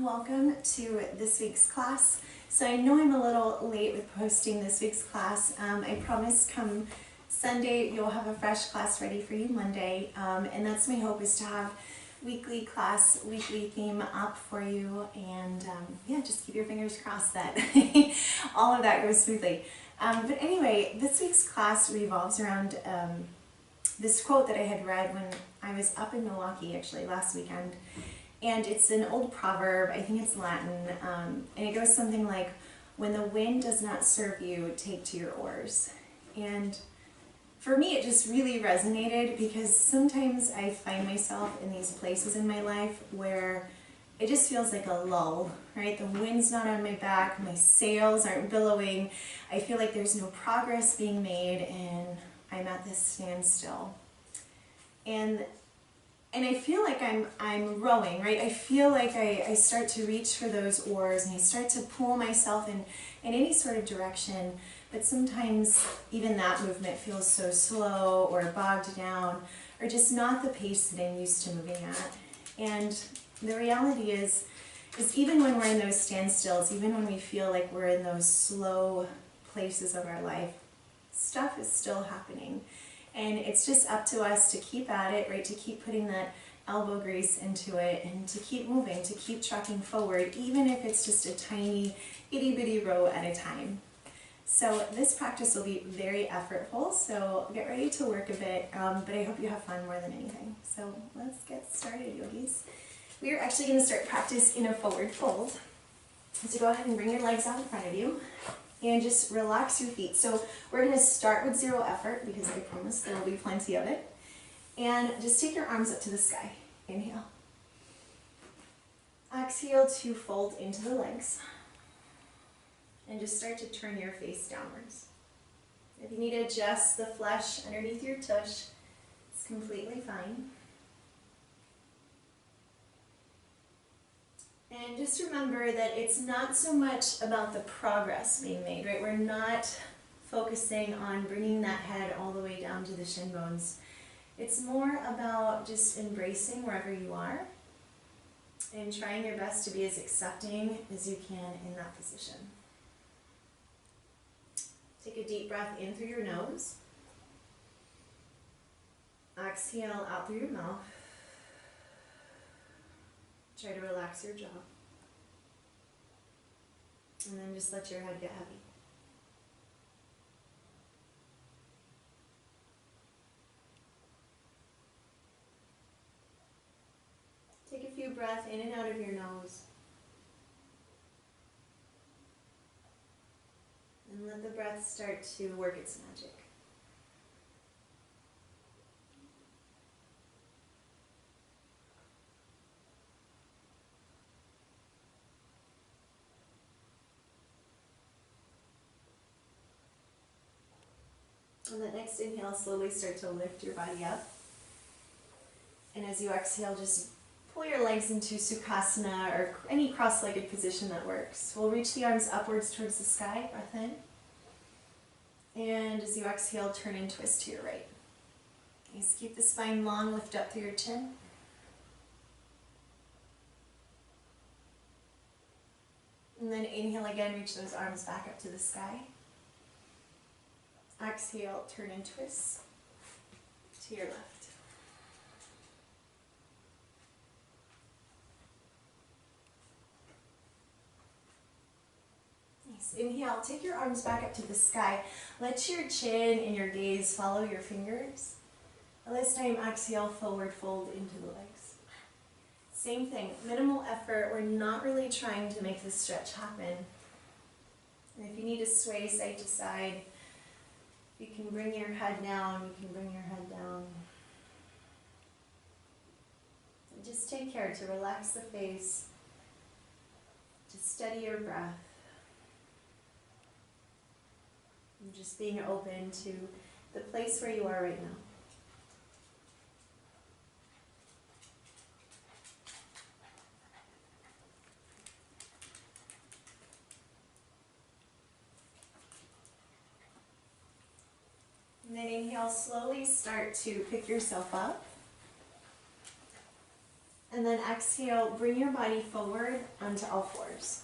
welcome to this week's class. So I know I'm a little late with posting this week's class. I promise come Sunday you'll have a fresh class ready for you Monday, and that's my hope, is to have weekly class, weekly theme up for you, and yeah, just keep your fingers crossed that all of that goes smoothly. But anyway, this week's class revolves around this quote that I had read when I was up in Milwaukee actually last weekend. And it's an old proverb, I think it's Latin, and it goes something like, when the wind does not serve you, take to your oars. And for me, it just really resonated, because sometimes I find myself in these places in my life where it just feels like a lull, right? The wind's not on my back, my sails aren't billowing, I feel like there's no progress being made, and I'm at this standstill. And I feel like I'm rowing, right? I feel like I start to reach for those oars, and I start to pull myself in any sort of direction, but sometimes even that movement feels so slow or bogged down, or just not the pace that I'm used to moving at. And the reality is even when we're in those standstills, even when we feel like we're in those slow places of our life, stuff is still happening. And it's just up to us to keep at it, right? To keep putting that elbow grease into it, and to keep moving, to keep trucking forward, even if it's just a tiny itty bitty row at a time. So this practice will be very effortful, so get ready to work a bit, but I hope you have fun more than anything. So let's get started, yogis. We are actually going to start practice in a forward fold. So go ahead and bring your legs out in front of you. And just relax your feet. So we're going to start with zero effort, because I promise there will be plenty of it. And just take your arms up to the sky. Inhale. Exhale to fold into the legs. And just start to turn your face downwards. If you need to adjust the flesh underneath your tush, it's completely fine. And just remember that it's not so much about the progress being made, right? We're not focusing on bringing that head all the way down to the shin bones. It's more about just embracing wherever you are and trying your best to be as accepting as you can in that position. Take a deep breath in through your nose. Exhale out through your mouth. Try to relax your jaw. And then just let your head get heavy. Take a few breaths in and out of your nose. And let the breath start to work its magic. On that next inhale, slowly start to lift your body up. And as you exhale, just pull your legs into Sukhasana or any cross-legged position that works. We'll reach the arms upwards towards the sky, breath in. And as you exhale, turn and twist to your right. Just keep the spine long, lift up through your chin. And then inhale again, reach those arms back up to the sky. Exhale, turn and twist to your left. Nice. Inhale, take your arms back up to the sky. Let your chin and your gaze follow your fingers. And this time, exhale, forward fold into the legs. Same thing, minimal effort. We're not really trying to make this stretch happen. And if you need to sway side to side, you can bring your head down, you can bring your head down. And just take care to relax the face, to steady your breath. And just being open to the place where you are right now. And then inhale, slowly start to pick yourself up. And And then exhale, bring your body forward onto all fours.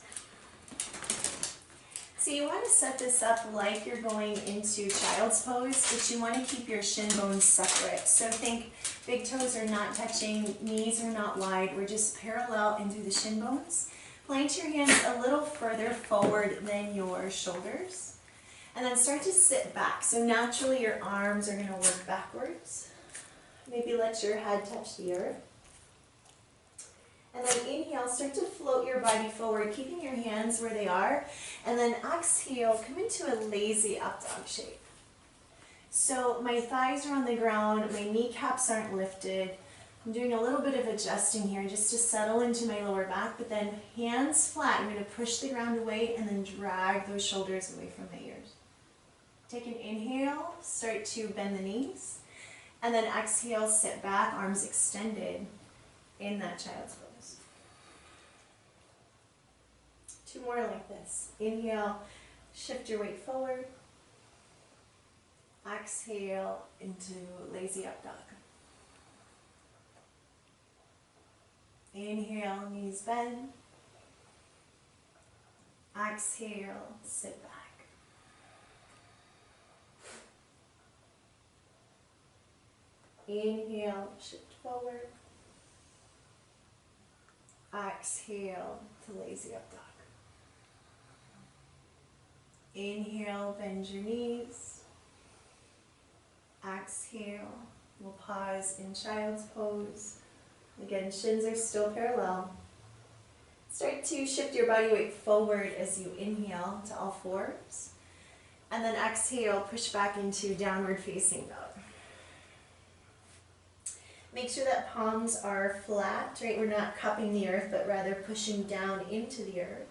So you want to set this up like you're going into child's pose, but you want to keep your shin bones separate. So think big toes are not touching, knees are not wide, we're just parallel in through the shin bones. Plant your hands a little further forward than your shoulders. And then start to sit back. So naturally your arms are going to work backwards. Maybe let your head touch the earth. And then inhale, start to float your body forward, keeping your hands where they are. And then exhale, come into a lazy up dog shape. So my thighs are on the ground, my kneecaps aren't lifted. I'm doing a little bit of adjusting here just to settle into my lower back, but then hands flat. I'm going to push the ground away and then drag those shoulders away from my ears. Take an inhale, start to bend the knees. And then exhale, sit back, arms extended in that child's pose. 2 more like this. Inhale, shift your weight forward. Exhale into lazy up dog. Inhale, knees bend. Exhale, sit back. Inhale, shift forward. Exhale to lazy up dog. Inhale, bend your knees. Exhale, we'll pause in child's pose. Again, shins are still parallel. Start to shift your body weight forward as you inhale to all fours. And then exhale, push back into downward facing dog. Make sure that palms are flat, right? We're not cupping the earth, but rather pushing down into the earth.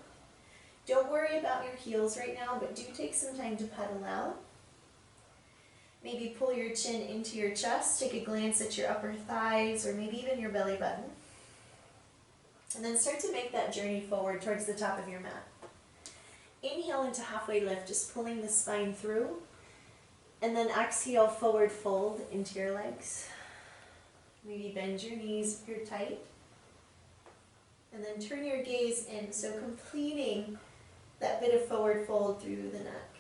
Don't worry about your heels right now, but do take some time to pedal out. Maybe pull your chin into your chest, take a glance at your upper thighs, or maybe even your belly button. And then start to make that journey forward towards the top of your mat. Inhale into halfway lift, just pulling the spine through. And then exhale, forward fold into your legs. Maybe bend your knees if you're tight. And then turn your gaze in, so completing that bit of forward fold through the neck.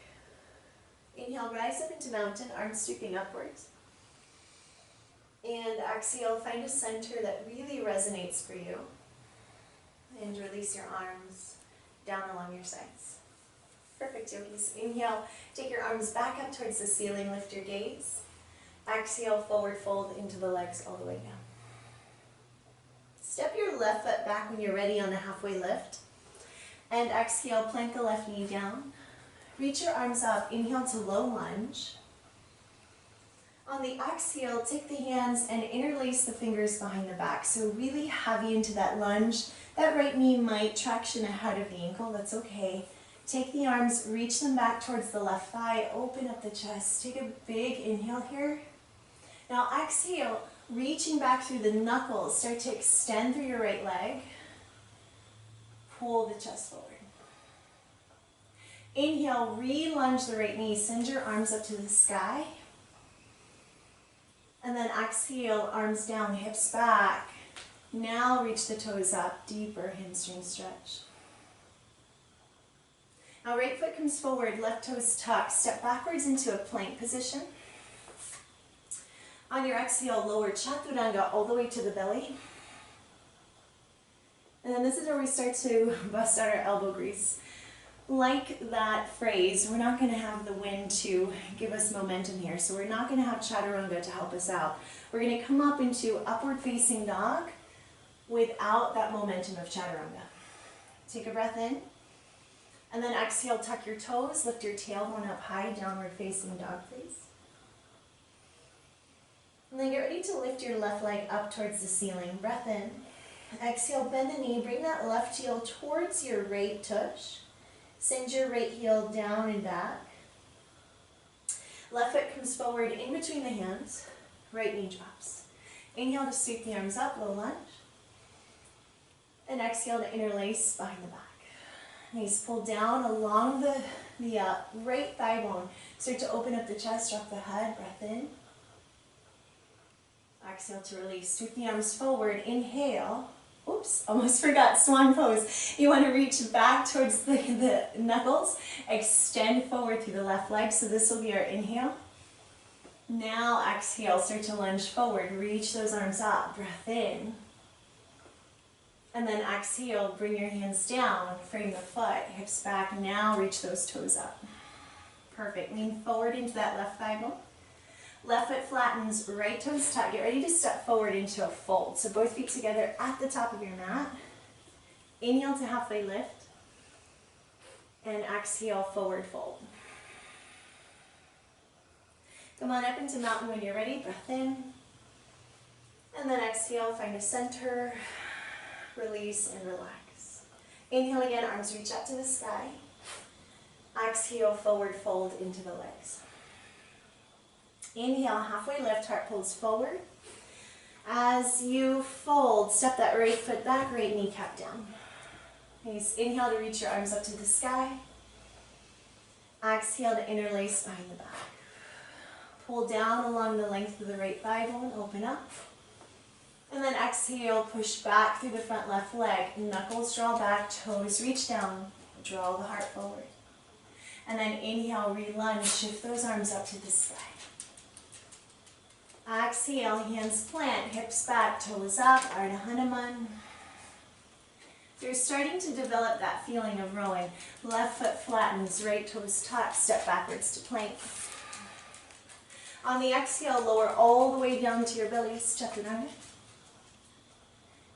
Inhale, rise up into mountain, arms sweeping upwards. And exhale, find a center that really resonates for you. And release your arms down along your sides. Perfect, yogis. Inhale, take your arms back up towards the ceiling, lift your gaze. Exhale, forward fold into the legs all the way down. Step your left foot back when you're ready on a halfway lift. And exhale, plank the left knee down. Reach your arms up, inhale to low lunge. On the exhale, take the hands and interlace the fingers behind the back. So really heavy into that lunge. That right knee might traction ahead of the ankle, that's okay. Take the arms, reach them back towards the left thigh, open up the chest. Take a big inhale here. Now exhale, reaching back through the knuckles, start to extend through your right leg. Pull the chest forward. Inhale, re-lunge the right knee, send your arms up to the sky. And then exhale, arms down, hips back. Now reach the toes up, deeper hamstring stretch. Now right foot comes forward, left toes tucked, step backwards into a plank position. On your exhale, lower chaturanga all the way to the belly. And then this is where we start to bust out our elbow grease. Like that phrase, we're not going to have the wind to give us momentum here, so we're not going to have chaturanga to help us out. We're going to come up into upward facing dog without that momentum of chaturanga. Take a breath in, and then exhale, tuck your toes, lift your tailbone up high, downward facing dog, please. And then get ready to lift your left leg up towards the ceiling. Breath in. Exhale, bend the knee, bring that left heel towards your right tush. Send your right heel down and back. Left foot comes forward in between the hands. Right knee drops. Inhale to sweep the arms up, low lunge. And exhale to interlace behind the back. Knees pull down along the right thigh bone. Start to open up the chest, drop the head, breath in. Exhale to release. Sweep the arms forward. Inhale. Oops, almost forgot, swan pose. You want to reach back towards the knuckles, extend forward through the left leg. So this will be our inhale. Now exhale, start to lunge forward, reach those arms up, breath in. And then exhale, bring your hands down, frame the foot, hips back, now reach those toes up. Perfect, lean forward into that left thigh bone. Left foot flattens, right toes tuck. Get ready to step forward into a fold. So both feet together at the top of your mat. Inhale to halfway lift. And exhale, forward fold. Come on up into mountain when you're ready. Breath in. And then exhale, find a center. Release and relax. Inhale again, arms reach up to the sky. Exhale, forward fold into the legs. Inhale, halfway lift, heart pulls forward. As you fold, step that right foot back, right kneecap down. Nice. Inhale to reach your arms up to the sky. Exhale to interlace behind the back. Pull down along the length of the right thigh bone, open up. And then exhale, push back through the front left leg. Knuckles draw back, toes reach down, draw the heart forward. And then inhale, re-lunge, shift those arms up to the sky. Exhale, hands plant, hips back, toes up, Ardha Hanuman. You're starting to develop that feeling of rowing. Left foot flattens, right toes tuck, step backwards to plank. On the exhale, lower all the way down to your belly, chaturanga.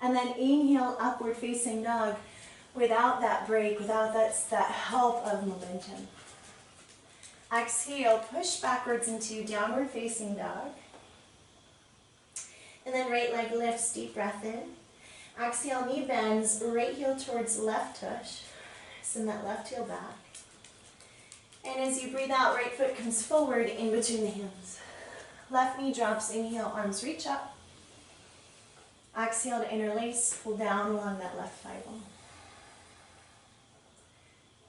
And then inhale, upward facing dog, without that break, without that help of momentum. Exhale, push backwards into downward facing dog. And then right leg lifts, deep breath in. Exhale, knee bends, right heel towards left tush. Send that left heel back. And as you breathe out, right foot comes forward in between the hands. Left knee drops, inhale, arms reach up. Exhale to interlace, pull down along that left thigh bone.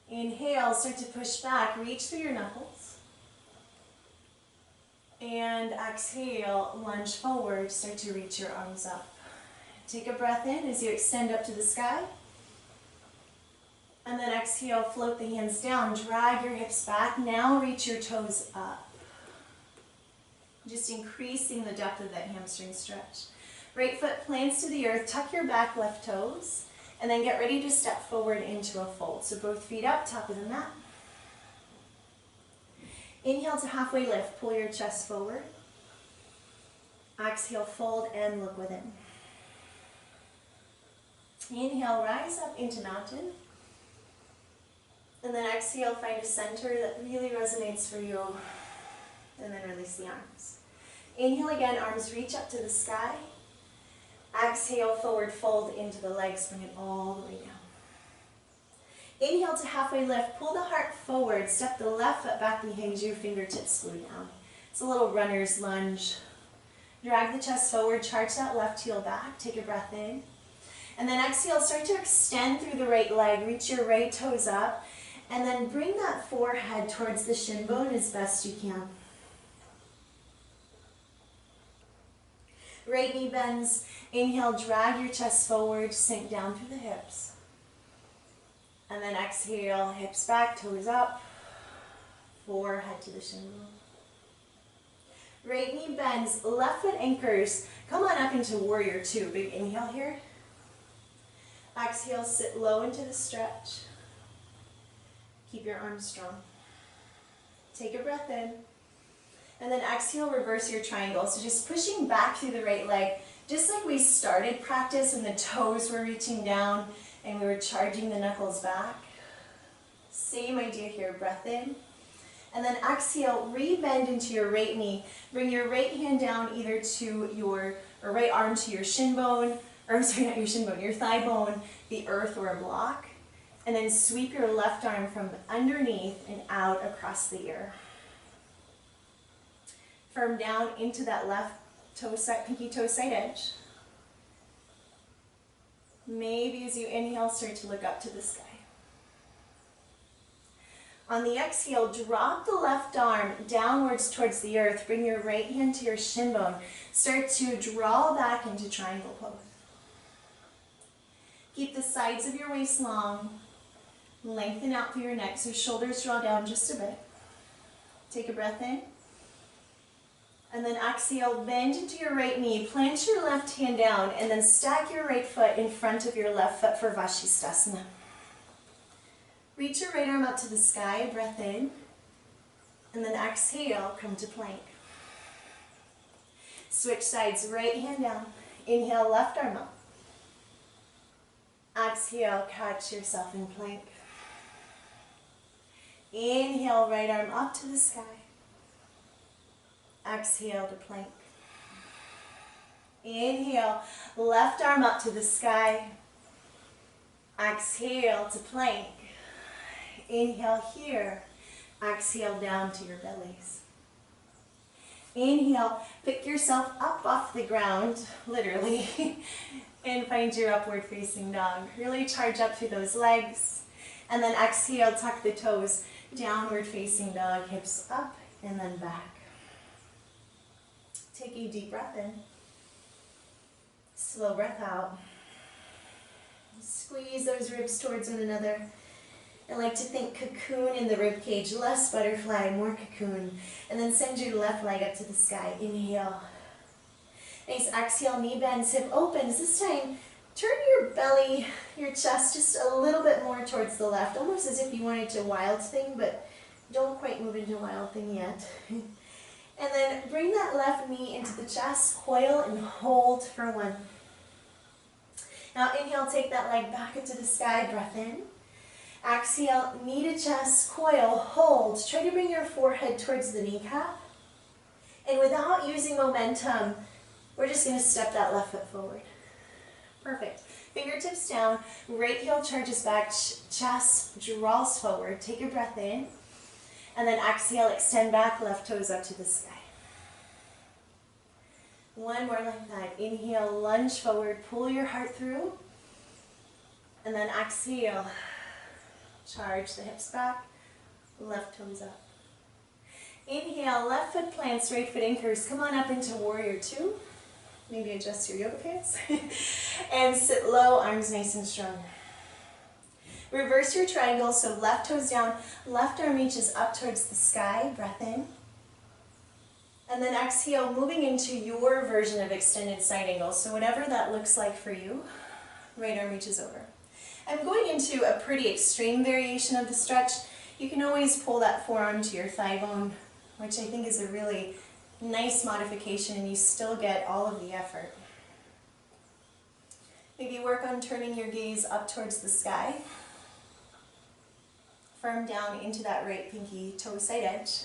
Inhale, start to push back, reach through your knuckles. And exhale, lunge forward, start to reach your arms up. Take a breath in as you extend up to the sky. And then exhale, float the hands down, drag your hips back. Now reach your toes up. Just increasing the depth of that hamstring stretch. Right foot plants to the earth, tuck your back left toes, and then get ready to step forward into a fold. So both feet up, top of the mat. Inhale to halfway lift, pull your chest forward. Exhale, fold and look within. Inhale, rise up into mountain. And then exhale, find a center that really resonates for you. And then release the arms. Inhale again, arms reach up to the sky. Exhale, forward fold into the legs, bring it all the way down. Inhale to halfway lift, pull the heart forward, step the left foot back behind you, fingertips glue down. It's a little runner's lunge. Drag the chest forward, charge that left heel back, take a breath in. And then exhale, start to extend through the right leg, reach your right toes up, and then bring that forehead towards the shin bone as best you can. Right knee bends, inhale, drag your chest forward, sink down through the hips. And then exhale, hips back, toes up, forehead to the shin bone. Right knee bends, left foot anchors. Come on up into warrior two. Big inhale here. Exhale, sit low into the stretch. Keep your arms strong. Take a breath in. And then exhale, reverse your triangle. So just pushing back through the right leg, just like we started practice when the toes were reaching down and we were charging the knuckles back. Same idea here, breath in. And then exhale, re-bend into your right knee. Bring your right hand down either to your, or right arm to your shin bone, or sorry, not your shin bone, your thigh bone, the earth or a block. And then sweep your left arm from underneath and out across the ear. Firm down into that left toe side, pinky toe side edge. Maybe as you inhale, start to look up to the sky. On the exhale, drop the left arm downwards towards the earth. Bring your right hand to your shin bone. Start to draw back into triangle pose. Keep the sides of your waist long. Lengthen out through your neck so shoulders draw down just a bit. Take a breath in. And then exhale, bend into your right knee, plant your left hand down, and then stack your right foot in front of your left foot for Vashisthasana. Reach your right arm up to the sky, breath in, and then exhale, come to plank. Switch sides, right hand down. Inhale, left arm up. Exhale, catch yourself in plank. Inhale, right arm up to the sky. Exhale to plank. Inhale, left arm up to the sky. Exhale to plank. Inhale here. Exhale down to your bellies. Inhale, pick yourself up off the ground, literally, and find your upward facing dog. Really charge up through those legs. And then exhale, tuck the toes, downward facing dog, hips up and then back. Take a deep breath in. Slow breath out. Squeeze those ribs towards one another. I like to think cocoon in the rib cage, less butterfly, more cocoon. And then send your left leg up to the sky. Inhale. Nice exhale, knee bends, hip opens. This time, turn your belly, your chest just a little bit more towards the left, almost as if you wanted to wild thing, but don't quite move into wild thing yet. And then bring that left knee into the chest, coil and hold for one. Now inhale, take that leg back into the sky, breath in. Exhale, knee to chest, coil, hold. Try to bring your forehead towards the kneecap. And without using momentum, we're just going to step that left foot forward. Perfect. Fingertips down, right heel charges back, chest draws forward. Take your breath in. And then exhale, extend back, left toes up to the sky. One more like that. Inhale, lunge forward, pull your heart through. And then exhale, charge the hips back, left toes up. Inhale, left foot plants, right foot anchors. Come on up into warrior two. Maybe adjust your yoga pants. And sit low, arms nice and strong. Reverse your triangle, so left toes down, left arm reaches up towards the sky, breath in. And then exhale, moving into your version of extended side angle. So whatever that looks like for you, right arm reaches over. I'm going into a pretty extreme variation of the stretch. You can always pull that forearm to your thigh bone, which I think is a really nice modification, and you still get all of the effort. Maybe work on turning your gaze up towards the sky. Firm down into that right pinky toe side edge.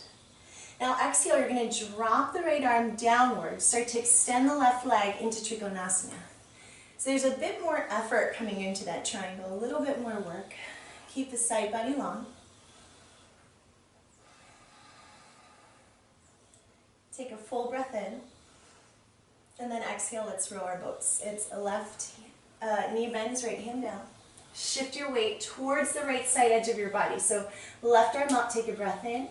Now exhale, you're going to drop the right arm downward. Start to extend the left leg into Trikonasana. So there's a bit more effort coming into that triangle, a little bit more work. Keep the side body long. Take a full breath in. And then exhale, let's row our boats. It's a left knee bends, right hand down. Shift your weight towards the right side edge of your body. So left arm up, take a breath in.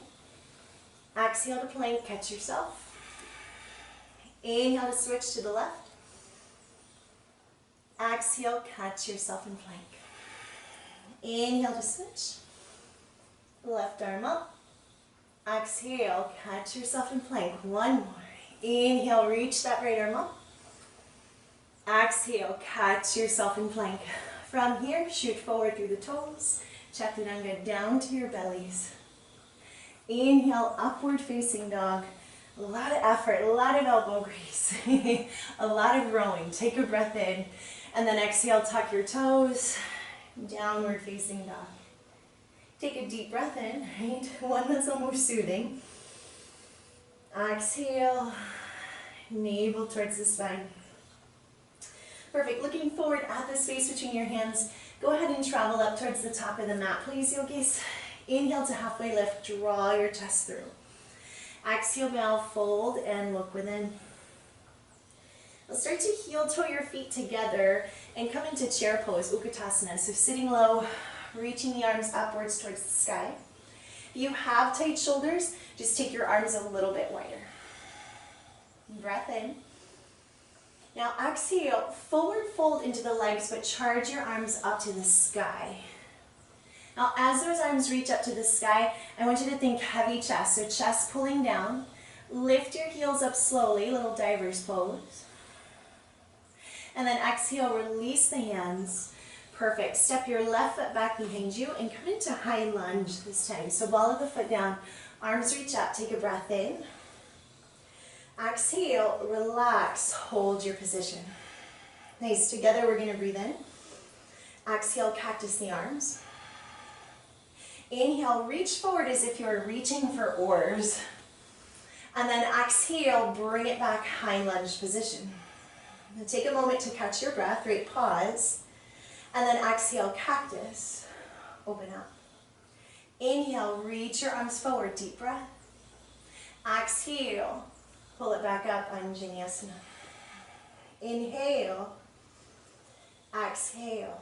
Exhale to plank, catch yourself. Inhale to switch to the left. Exhale, catch yourself in plank. Inhale to switch. Left arm up. Exhale, catch yourself in plank. One more. Inhale, reach that right arm up. Exhale, catch yourself in plank. From here, shoot forward through the toes. Chaturanga down to your bellies. Inhale, upward facing dog. A lot of effort, a lot of elbow grease, a lot of rowing. Take a breath in, and then exhale, tuck your toes, downward facing dog. Take a deep breath in, right? One that's almost soothing. Exhale, navel towards the spine. Perfect. Looking forward at the space between your hands. Go ahead and travel up towards the top of the mat, please, yogis. Inhale to halfway lift, draw your chest through. Exhale, bow, fold, and look within. We'll start to heel toe your feet together and come into chair pose, Utkatasana. So sitting low, reaching the arms upwards towards the sky. If you have tight shoulders, just take your arms a little bit wider. Breath in. Now exhale, forward fold into the legs, but charge your arms up to the sky. Now as those arms reach up to the sky, I want you to think heavy chest, so chest pulling down. Lift your heels up slowly, little diver's pose. And then exhale, release the hands. Perfect. Step your left foot back behind you and come into high lunge this time. So ball of the foot down, arms reach up, take a breath in. Exhale, relax, hold your position. Nice, together we're going to breathe in. Exhale, cactus the arms. Inhale, reach forward as if you're reaching for oars. And then exhale, bring it back, high lunge position. Now take a moment to catch your breath, right, pause. And then exhale, cactus, open up. Inhale, reach your arms forward, deep breath. Exhale, pull it back up, vinyasa. Inhale, exhale.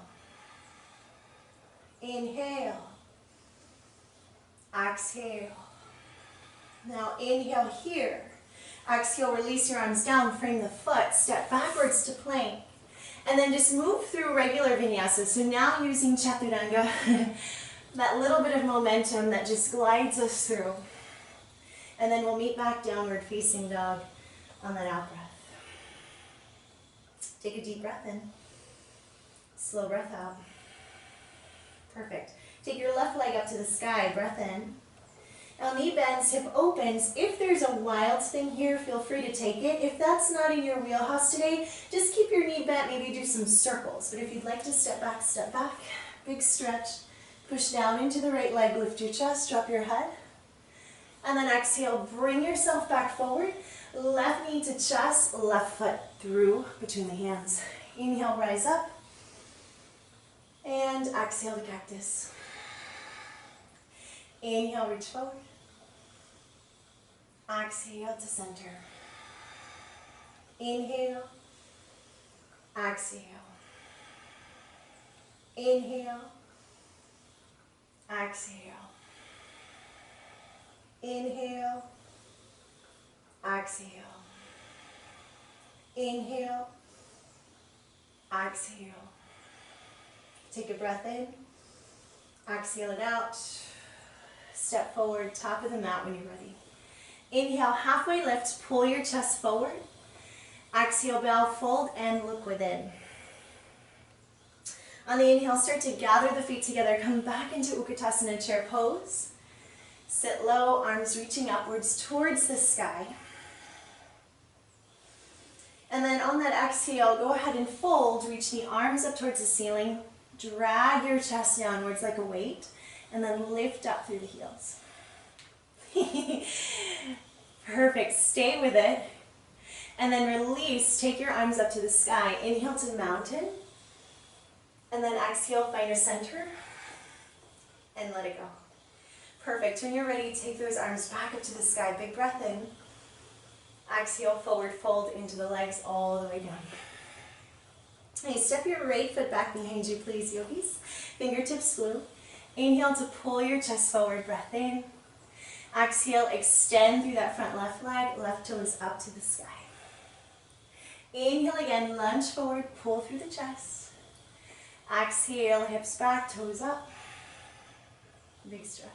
Inhale, exhale. Now inhale here. Exhale, release your arms down, frame the foot, step backwards to plank. And then just move through regular vinyasa. So now using chaturanga, that little bit of momentum that just glides us through. And then we'll meet back downward facing dog on that out breath. Take a deep breath in. Slow breath out. Perfect. Take your left leg up to the sky, breath in. Now knee bends, hip opens. If there's a wild thing here, feel free to take it. If that's not in your wheelhouse today, just keep your knee bent, maybe do some circles. But if you'd like to step back, big stretch. Push down into the right leg, lift your chest, drop your head. And then exhale, bring yourself back forward. Left knee to chest, left foot through between the hands. Inhale, rise up. And exhale to cactus. Inhale, reach forward. Exhale to center. Inhale. Exhale. Inhale. Exhale. Inhale. Exhale. Inhale. Exhale. Take a breath in. Exhale it out. Step forward, top of the mat when you're ready. Inhale, halfway lift, pull your chest forward. Exhale, bow, fold, and look within. On the inhale, start to gather the feet together. Come back into Utkatasana chair pose. Sit low, arms reaching upwards towards the sky. And then on that exhale, go ahead and fold. Reach the arms up towards the ceiling. Drag your chest downwards like a weight. And then lift up through the heels. Perfect. Stay with it. And then release. Take your arms up to the sky. Inhale to mountain. And then exhale, find your center. And let it go. Perfect. When you're ready, take those arms back up to the sky. Big breath in. Exhale, forward fold into the legs all the way down. Hey, step your right foot back behind you, please, yogis. Fingertips flew. Inhale to pull your chest forward, breath in. Exhale, extend through that front left leg, left toes up to the sky. Inhale again, lunge forward, pull through the chest. Exhale, hips back, toes up. Big stretch.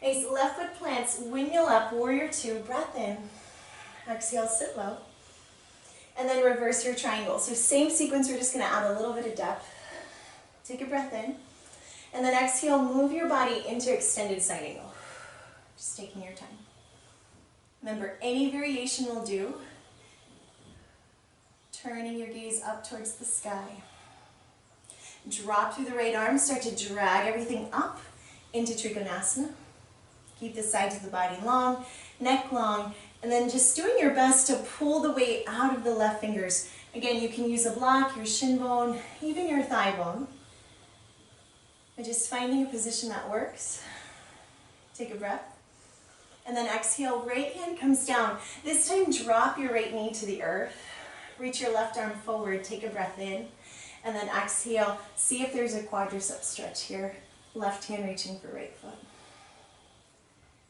Nice, left foot plants, windmill up, warrior two, breath in. Exhale, sit low. And then reverse your triangle. So same sequence, we're just gonna add a little bit of depth. Take a breath in. And then exhale, move your body into extended side angle. Just taking your time. Remember, any variation will do. Turning your gaze up towards the sky. Drop through the right arm, start to drag everything up into Trikonasana. Keep the sides of the body long, neck long, and then just doing your best to pull the weight out of the left fingers. Again, you can use a block, your shin bone, even your thigh bone. And just finding a position that works. Take a breath. And then exhale, right hand comes down. This time, drop your right knee to the earth. Reach your left arm forward, take a breath in. And then exhale, see if there's a quadricep stretch here. Left hand reaching for right foot.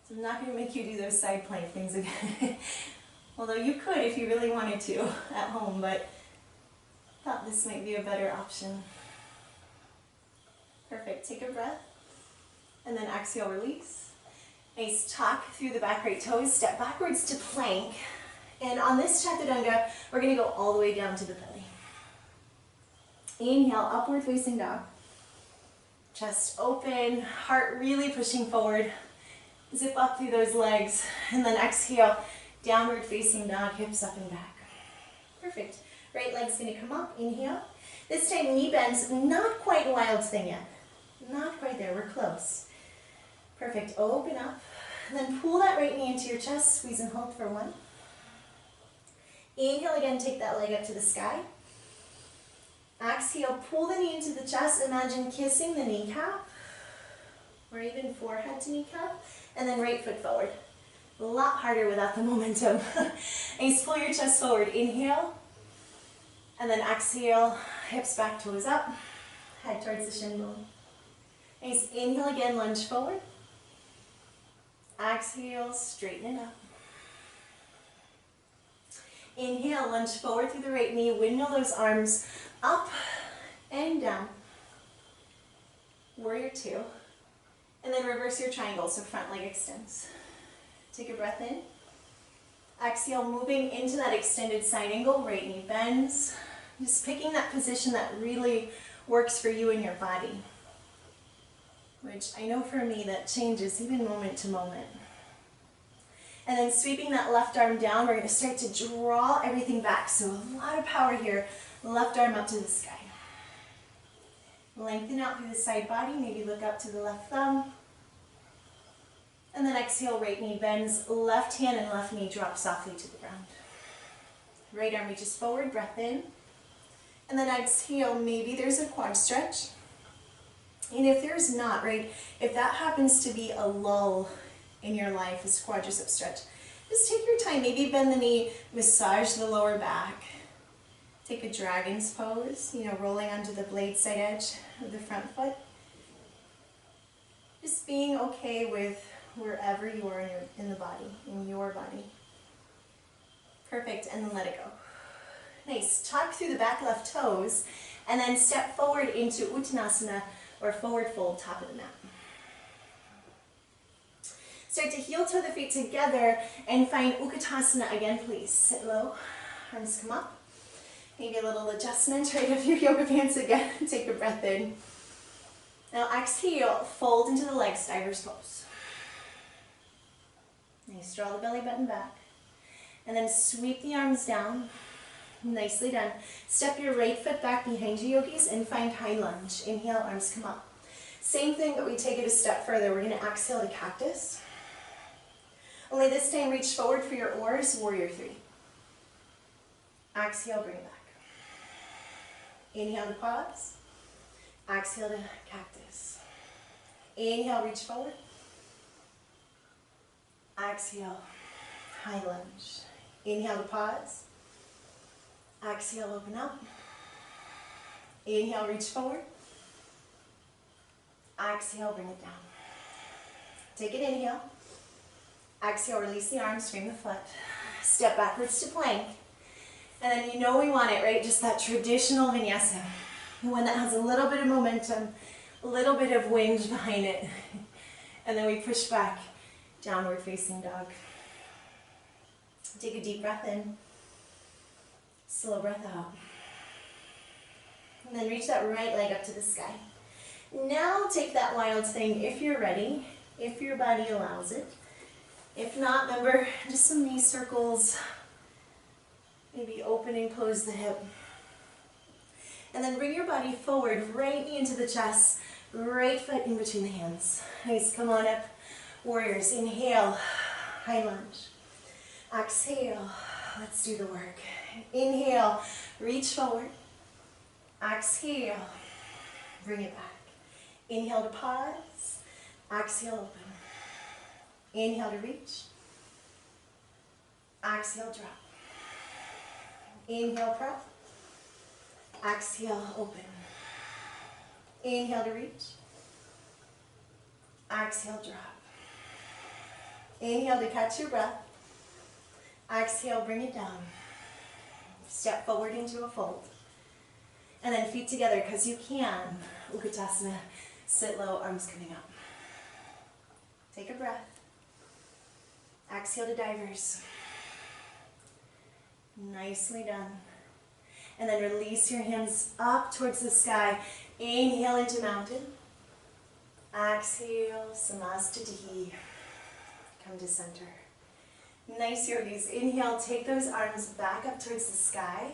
So I'm not going to make you do those side plank things again. Although you could if you really wanted to at home, but I thought this might be a better option. Perfect. Take a breath. And then exhale, release. Nice tuck through the back right toes. Step backwards to plank. And on this Chaturanga, we're going to go all the way down to the belly. Inhale, upward facing dog. Chest open, heart really pushing forward. Zip up through those legs. And then exhale, downward facing dog, hips up and back. Perfect. Right leg's going to come up. Inhale. This time knee bends, not quite wild thing yet. Not quite there, we're close. Perfect, open up. And then pull that right knee into your chest, squeeze and hold for 1. Inhale again, take that leg up to the sky. Exhale, pull the knee into the chest, imagine kissing the kneecap, or even forehead to kneecap, and then right foot forward. A lot harder without the momentum. Nice, pull your chest forward, inhale, and then exhale, hips back, toes up, head towards the shin bone. Nice, inhale again, lunge forward. Exhale, straighten it up. Inhale, lunge forward through the right knee, windmill those arms up and down. Warrior 2. And then reverse your triangle, so front leg extends. Take a breath in. Exhale, moving into that extended side angle, right knee bends. Just picking that position that really works for you and your body. Which I know for me that changes even moment to moment. And then sweeping that left arm down, we're going to start to draw everything back. So a lot of power here. Left arm up to the sky. Lengthen out through the side body, maybe look up to the left thumb. And then exhale, right knee bends, left hand and left knee drop softly to the ground. Right arm reaches forward, breath in. And then exhale, maybe there's a quad stretch. And if there's not, right, if that happens to be a lull in your life, this quadricep stretch, just take your time, maybe bend the knee, massage the lower back. Take a dragon's pose, rolling onto the blade side edge of the front foot. Just being okay with wherever you are in the body, in your body. Perfect, and then let it go. Nice, tuck through the back left toes, and then step forward into Uttanasana, or forward fold, top of the mat. Start to heel toe the feet together and find Utkatasana again, please. Sit low, arms come up. Maybe a little adjustment, right, of your yoga pants again. Take a breath in. Now exhale, fold into the legs, diver's pose. Nice, draw the belly button back. And then sweep the arms down. Nicely done. Step your right foot back behind you, yogis, and find high lunge. Inhale, arms come up. Same thing, but we take it a step further. We're going to exhale to cactus. Only this time, reach forward for your oars, warrior 3. Exhale, bring it back. Inhale to pause. Exhale to cactus. Inhale, reach forward. Exhale, high lunge. Inhale to pause. Exhale, open up. Inhale, reach forward. Exhale, bring it down. Take an inhale. Exhale, release the arms, frame the foot. Step backwards to plank. And then we want it, right? Just that traditional vinyasa. The one that has a little bit of momentum, a little bit of wind behind it. And then we push back, downward facing dog. Take a deep breath in. Slow breath out. And then reach that right leg up to the sky. Now take that wild thing if you're ready, if your body allows it. If not, remember, just some knee circles. Maybe open and close the hip. And then bring your body forward, right knee into the chest, right foot in between the hands. Nice, come on up. Warriors, inhale, high lunge. Exhale, let's do the work. Inhale, reach forward. Exhale, bring it back. Inhale to pause. Exhale, open. Inhale to reach. Exhale, drop. Inhale, prep. Exhale, open. Inhale to reach. Exhale, drop. Inhale to catch your breath. Exhale, bring it down. Step forward into a fold. And then feet together because you can. Utkatasana, sit low, arms coming up. Take a breath. Exhale to divers. Nicely done. And then release your hands up towards the sky. Inhale into mountain. Exhale, Samastitihi. Come to center. Nice yogis. Inhale, take those arms back up towards the sky.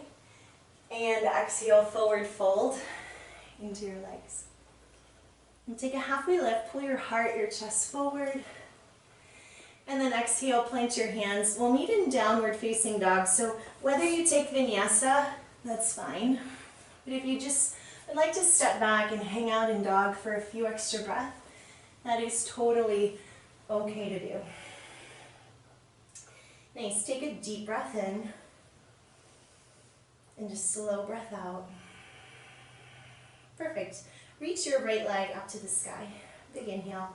And exhale, forward fold into your legs. And take a halfway lift, pull your heart, your chest forward. And then exhale, plant your hands. We'll meet in downward facing dog. So whether you take vinyasa, that's fine. But if you just would like to step back and hang out in dog for a few extra breaths, that is totally okay to do. Nice, take a deep breath in. And just slow breath out. Perfect. Reach your right leg up to the sky. Big inhale.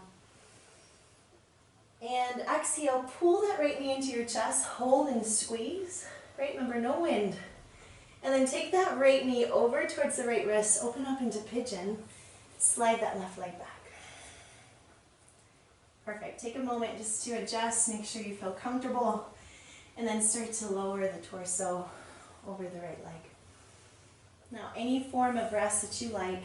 And exhale, pull that right knee into your chest, hold and squeeze. Right, remember, no wind. And then take that right knee over towards the right wrist, open up into pigeon, slide that left leg back. Perfect. Take a moment just to adjust, make sure you feel comfortable, and then start to lower the torso over the right leg. Now, any form of rest that you like.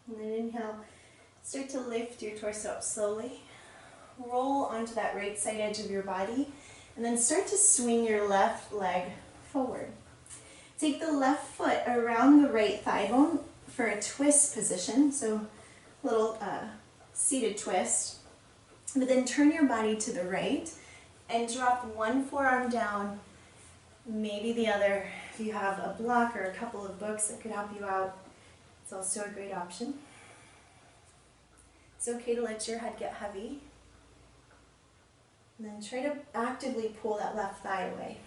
And then inhale, start to lift your torso up slowly. Roll onto that right side edge of your body, and then start to swing your left leg forward. Take the left foot around the right thigh bone for a twist position, so a little seated twist. But then turn your body to the right and drop one forearm down, maybe the other. If you have a block or a couple of books that could help you out, it's also a great option. It's okay to let your head get heavy. And then try to actively pull that left thigh away.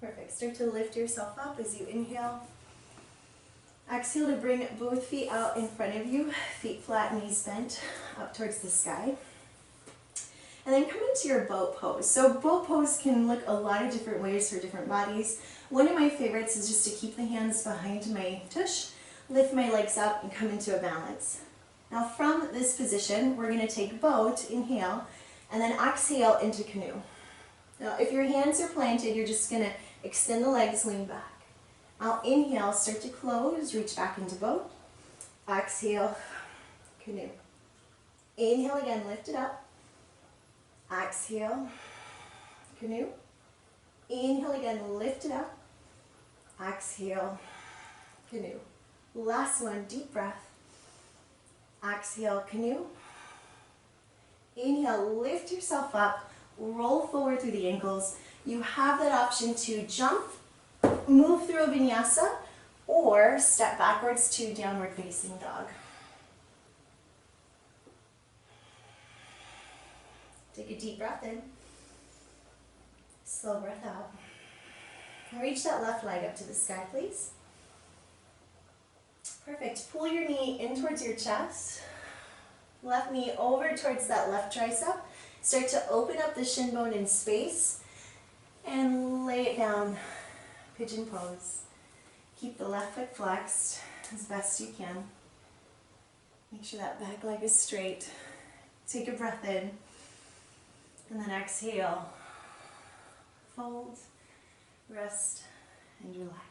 Perfect. Start to lift yourself up as you inhale. Exhale to bring both feet out in front of you, feet flat, knees bent, up towards the sky. And then come into your boat pose. So boat pose can look a lot of different ways for different bodies. One of my favorites is just to keep the hands behind my tush, lift my legs up, and come into a balance. Now from this position, we're going to take boat, inhale, and then exhale into canoe. Now if your hands are planted, you're just going to extend the legs, lean back. I'll inhale, start to close, reach back into boat. Exhale, canoe. Inhale again, lift it up. Exhale, canoe. Inhale again, lift it up. Exhale, canoe. Last one, deep breath. Exhale, canoe. Inhale, lift yourself up, roll forward through the ankles. You have that option to jump, move through a vinyasa, or step backwards to downward facing dog. Take a deep breath in, slow breath out. And reach that left leg up to the sky, please. Perfect. Pull your knee in towards your chest, left knee over towards that left tricep. Start to open up the shin bone in space and lay it down. Pigeon pose. Keep the left foot flexed as best you can. Make sure that back leg is straight. Take a breath in. And then exhale. Fold, rest, and relax.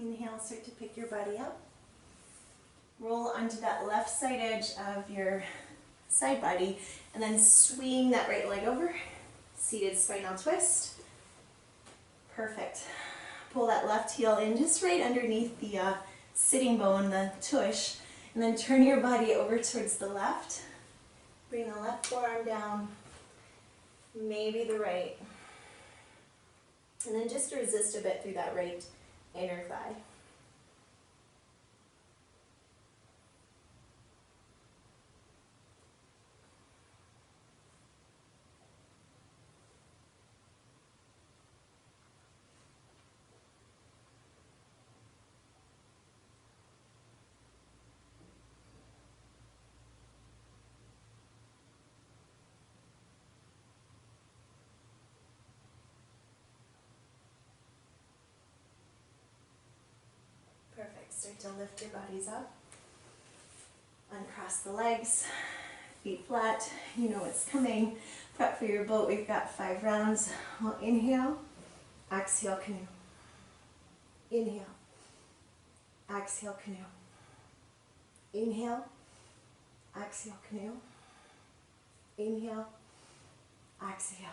Inhale, start to pick your body up. Roll onto that left side edge of your side body and then swing that right leg over. Seated spinal twist. Perfect. Pull that left heel in just right underneath the sitting bone, the tush, and then turn your body over towards the left. Bring the left forearm down, maybe the right. And then just resist a bit through that right inner thigh. Perfect. Start to lift your bodies up. Uncross the legs, feet flat. You know what's coming. Prep for your boat. We've got 5 rounds. We'll inhale, exhale, canoe. Inhale, exhale, canoe. Inhale, exhale, canoe. Inhale, exhale.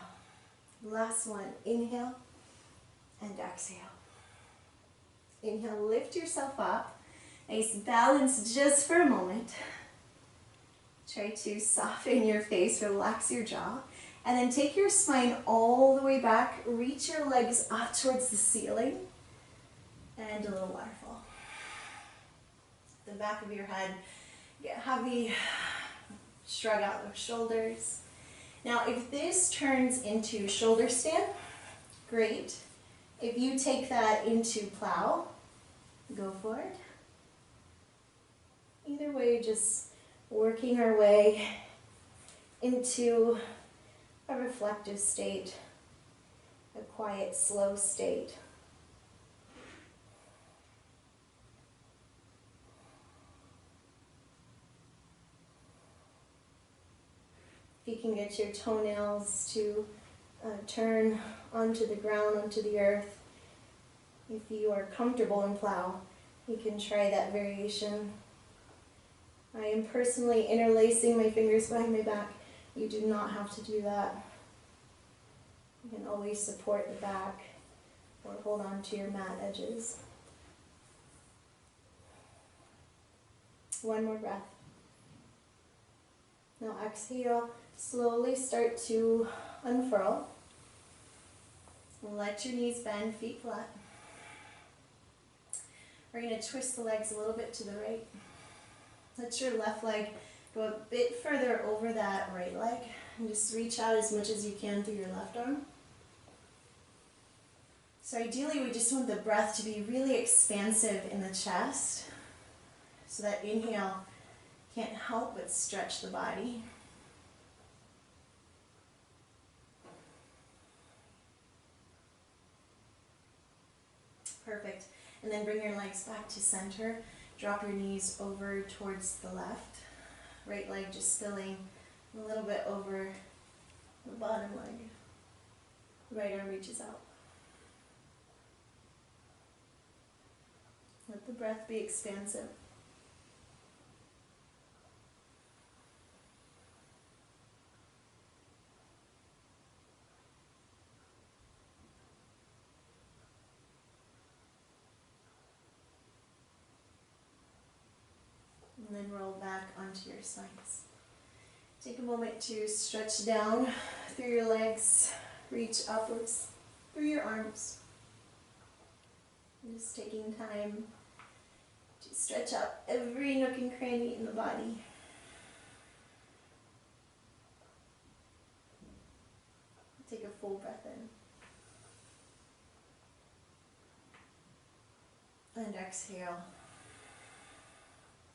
Last one. Inhale and exhale. Inhale, lift yourself up. Nice balance just for a moment. Try to soften your face, relax your jaw, and then take your spine all the way back. Reach your legs up towards the ceiling, and a little waterfall. The back of your head, get heavy, shrug out those shoulders. Now, if this turns into shoulder stand, great. If you take that into plow, go for it. Either way, just working our way into a reflective state, a quiet, slow state. If you can get your toenails to turn onto the ground, onto the earth, if you are comfortable in plow, you can try that variation. I am personally interlacing my fingers behind my back. You do not have to do that. You can always support the back or hold on to your mat edges. One more breath. Now exhale, slowly start to unfurl. Let your knees bend, feet flat. We're going to twist the legs a little bit to the right. Let your left leg go a bit further over that right leg. And just reach out as much as you can through your left arm. So ideally, we just want the breath to be really expansive in the chest. So that inhale can't help but stretch the body. Perfect. And then bring your legs back to center. Drop your knees over towards the left. Right leg just spilling a little bit over the bottom leg. Right arm reaches out. Let the breath be expansive. And then roll back onto your sides. Take a moment to stretch down through your legs, reach upwards through your arms. And just taking time to stretch out every nook and cranny in the body. Take a full breath in. And exhale.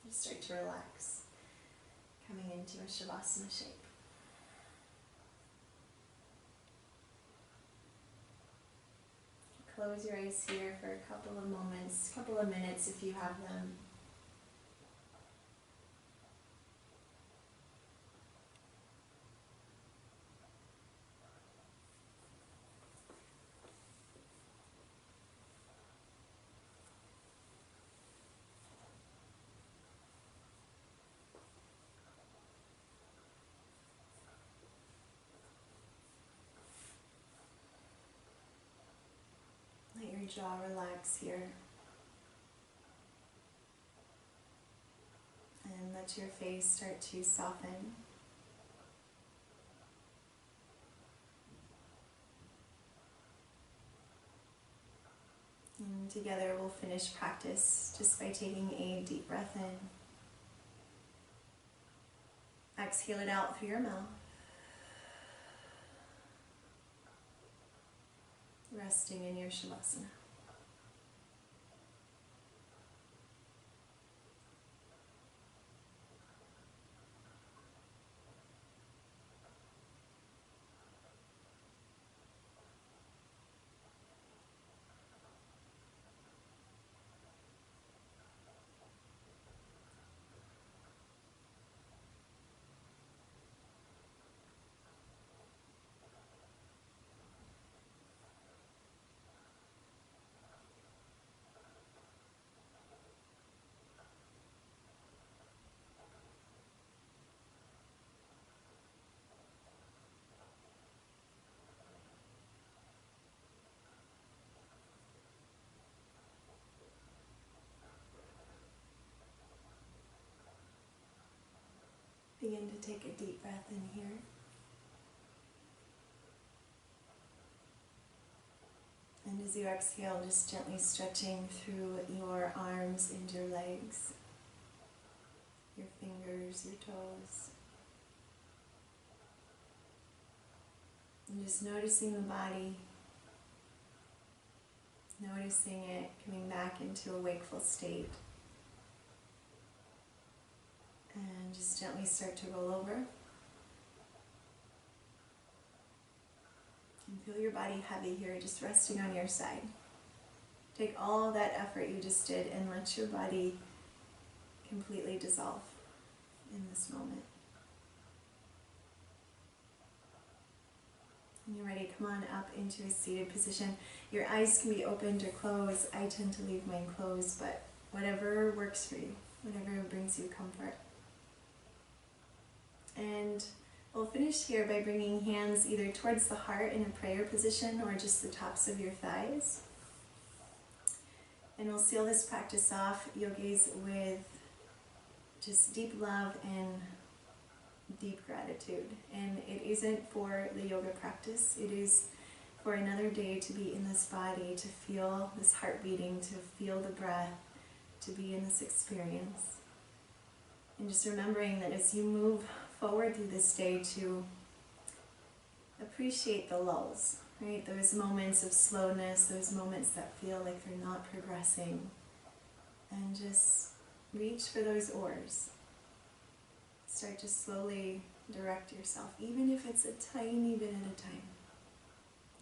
Just start to relax, coming into a Shavasana shape. Close your eyes here for a couple of moments, couple of minutes if you have them. jaw relax here. And let your face start to soften. And together we'll finish practice just by taking a deep breath in. Exhale it out through your mouth. Resting in your Shavasana. Begin to take a deep breath in here. And as you exhale, just gently stretching through your arms and your legs, your fingers, your toes. And just noticing the body, noticing it coming back into a wakeful state. And just gently start to roll over. And feel your body heavy here, just resting on your side. Take all that effort you just did and let your body completely dissolve in this moment. When you're ready, come on up into a seated position. Your eyes can be opened or closed. I tend to leave mine closed, but whatever works for you, whatever brings you comfort. And we'll finish here by bringing hands either towards the heart in a prayer position or just the tops of your thighs. And we'll seal this practice off, yogis, with just deep love and deep gratitude. And it isn't for the yoga practice, it is for another day to be in this body, to feel this heart beating, to feel the breath, to be in this experience. And just remembering that as you move forward through this day, to appreciate the lulls, right? Those moments of slowness, those moments that feel like they're not progressing. And just reach for those oars. Start to slowly direct yourself, even if it's a tiny bit at a time.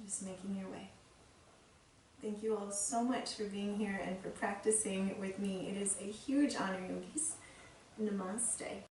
Just making your way. Thank you all so much for being here and for practicing with me. It is a huge honor, yogis. Namaste.